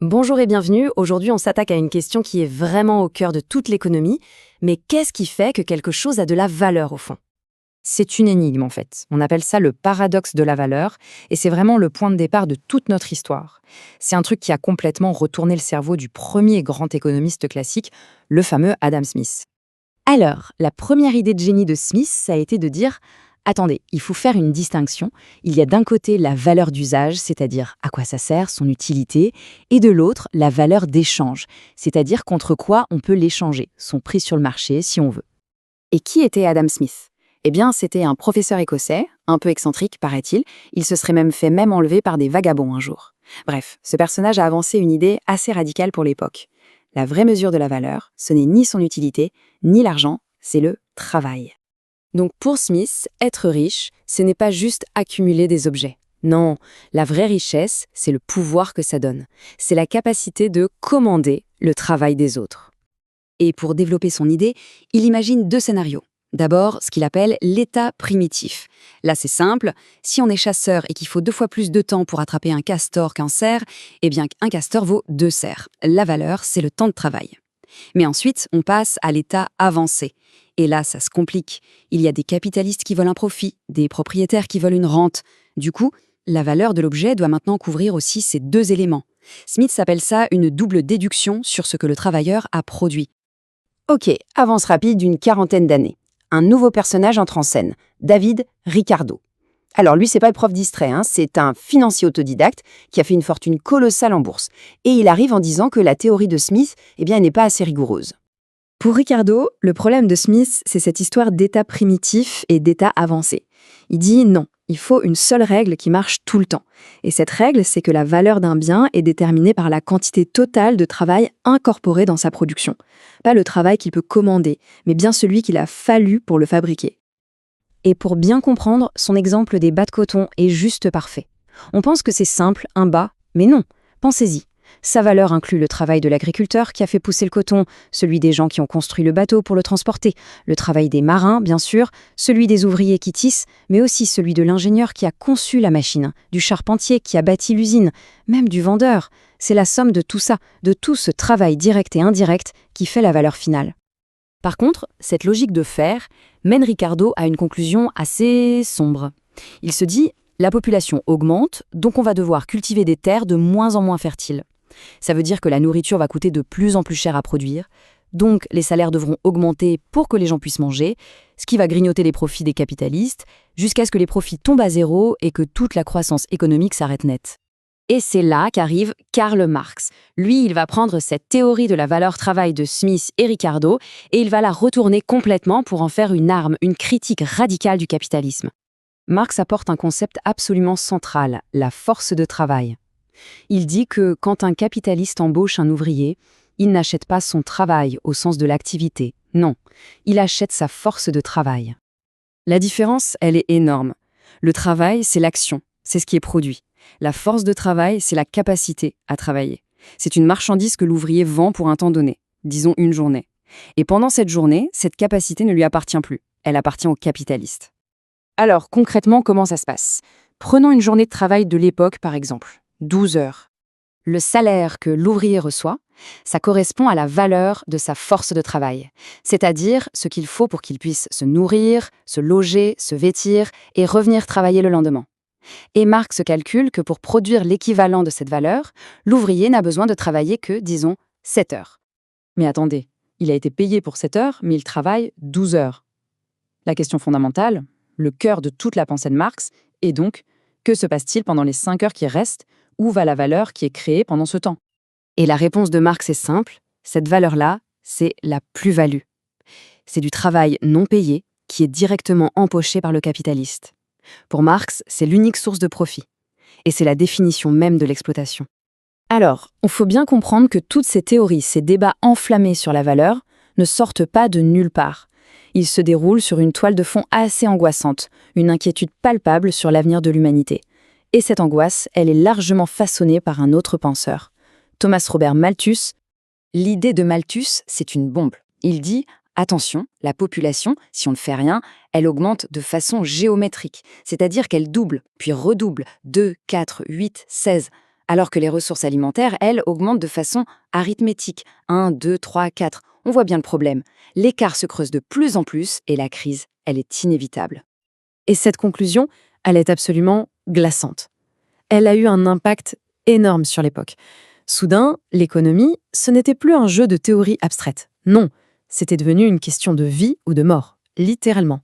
Bonjour et bienvenue. Aujourd'hui, on s'attaque à une question qui est vraiment au cœur de toute l'économie. Mais qu'est-ce qui fait que quelque chose a de la valeur au fond? C'est une énigme en fait. On appelle ça le paradoxe de la valeur, et c'est vraiment le point de départ de toute notre histoire. C'est un truc qui a complètement retourné le cerveau du premier grand économiste classique, le fameux Adam Smith. Alors, la première idée de génie de Smith, ça a été de dire attendez, il faut faire une distinction. Il y a d'un côté la valeur d'usage, c'est-à-dire à quoi ça sert, son utilité, et de l'autre la valeur d'échange, c'est-à-dire contre quoi on peut l'échanger, son prix sur le marché si on veut. Et qui était Adam Smith? Eh bien, c'était un professeur écossais, un peu excentrique, paraît-il. Il se serait même fait enlever par des vagabonds un jour. Bref, ce personnage a avancé une idée assez radicale pour l'époque. La vraie mesure de la valeur, ce n'est ni son utilité, ni l'argent, c'est le travail. Donc pour Smith, être riche, ce n'est pas juste accumuler des objets. Non, la vraie richesse, c'est le pouvoir que ça donne. C'est la capacité de commander le travail des autres. Et pour développer son idée, il imagine deux scénarios. D'abord, ce qu'il appelle l'état primitif. Là, c'est simple, si on est chasseur et qu'il faut 2 fois plus de temps pour attraper un castor qu'un cerf, eh bien qu'un castor vaut 2 cerfs. La valeur, c'est le temps de travail. Mais ensuite, on passe à l'état avancé. Et là, ça se complique. Il y a des capitalistes qui veulent un profit, des propriétaires qui veulent une rente. Du coup, la valeur de l'objet doit maintenant couvrir aussi ces deux éléments. Smith s'appelle ça une double déduction sur ce que le travailleur a produit. Ok, avance rapide d'une quarantaine d'années. Un nouveau personnage entre en scène, David Ricardo. Alors lui, c'est pas le prof distrait, c'est un financier autodidacte qui a fait une fortune colossale en bourse. Et il arrive en disant que la théorie de Smith, n'est pas assez rigoureuse. Pour Ricardo, le problème de Smith, c'est cette histoire d'état primitif et d'état avancé. Il dit non, il faut une seule règle qui marche tout le temps. Et cette règle, c'est que la valeur d'un bien est déterminée par la quantité totale de travail incorporé dans sa production. Pas le travail qu'il peut commander, mais bien celui qu'il a fallu pour le fabriquer. Et pour bien comprendre, son exemple des bas de coton est juste parfait. On pense que c'est simple, un bas, mais non, pensez-y. Sa valeur inclut le travail de l'agriculteur qui a fait pousser le coton, celui des gens qui ont construit le bateau pour le transporter, le travail des marins, bien sûr, celui des ouvriers qui tissent, mais aussi celui de l'ingénieur qui a conçu la machine, du charpentier qui a bâti l'usine, même du vendeur. C'est la somme de tout ça, de tout ce travail direct et indirect qui fait la valeur finale. Par contre, cette logique de faire mène Ricardo à une conclusion assez sombre. Il se dit la population augmente, donc on va devoir cultiver des terres de moins en moins fertiles. Ça veut dire que la nourriture va coûter de plus en plus cher à produire, donc les salaires devront augmenter pour que les gens puissent manger, ce qui va grignoter les profits des capitalistes, jusqu'à ce que les profits tombent à zéro et que toute la croissance économique s'arrête net. Et c'est là qu'arrive Karl Marx. Lui, il va prendre cette théorie de la valeur travail de Smith et Ricardo et il va la retourner complètement pour en faire une arme, une critique radicale du capitalisme. Marx apporte un concept absolument central, la force de travail. Il dit que quand un capitaliste embauche un ouvrier, il n'achète pas son travail au sens de l'activité. Non, il achète sa force de travail. La différence, elle est énorme. Le travail, c'est l'action, c'est ce qui est produit. La force de travail, c'est la capacité à travailler. C'est une marchandise que l'ouvrier vend pour un temps donné, disons une journée. Et pendant cette journée, cette capacité ne lui appartient plus. Elle appartient au capitaliste. Alors, concrètement, comment ça se passe? Prenons une journée de travail de l'époque, par exemple. 12 heures. Le salaire que l'ouvrier reçoit, ça correspond à la valeur de sa force de travail, c'est-à-dire ce qu'il faut pour qu'il puisse se nourrir, se loger, se vêtir et revenir travailler le lendemain. Et Marx calcule que pour produire l'équivalent de cette valeur, l'ouvrier n'a besoin de travailler que, disons, 7 heures. Mais attendez, il a été payé pour 7 heures, mais il travaille 12 heures. La question fondamentale, le cœur de toute la pensée de Marx, est donc, que se passe-t-il pendant les 5 heures qui restent? Où va la valeur qui est créée pendant ce temps? Et la réponse de Marx est simple, cette valeur-là, c'est la plus-value. C'est du travail non payé qui est directement empoché par le capitaliste. Pour Marx, c'est l'unique source de profit. Et c'est la définition même de l'exploitation. Alors, il faut bien comprendre que toutes ces théories, ces débats enflammés sur la valeur, ne sortent pas de nulle part. Ils se déroulent sur une toile de fond assez angoissante, une inquiétude palpable sur l'avenir de l'humanité. Et cette angoisse, elle est largement façonnée par un autre penseur, Thomas Robert Malthus. L'idée de Malthus, c'est une bombe. Il dit « Attention, la population, si on ne fait rien, elle augmente de façon géométrique, c'est-à-dire qu'elle double, puis redouble, 2, 4, 8, 16. alors que les ressources alimentaires, elles, augmentent de façon arithmétique. 1, 2, 3, 4. On voit bien le problème. L'écart se creuse de plus en plus et la crise, elle est inévitable. Et cette conclusion, elle est absolument glaçante. Elle a eu un impact énorme sur l'époque. Soudain, l'économie, ce n'était plus un jeu de théorie abstraite. Non, c'était devenu une question de vie ou de mort, littéralement.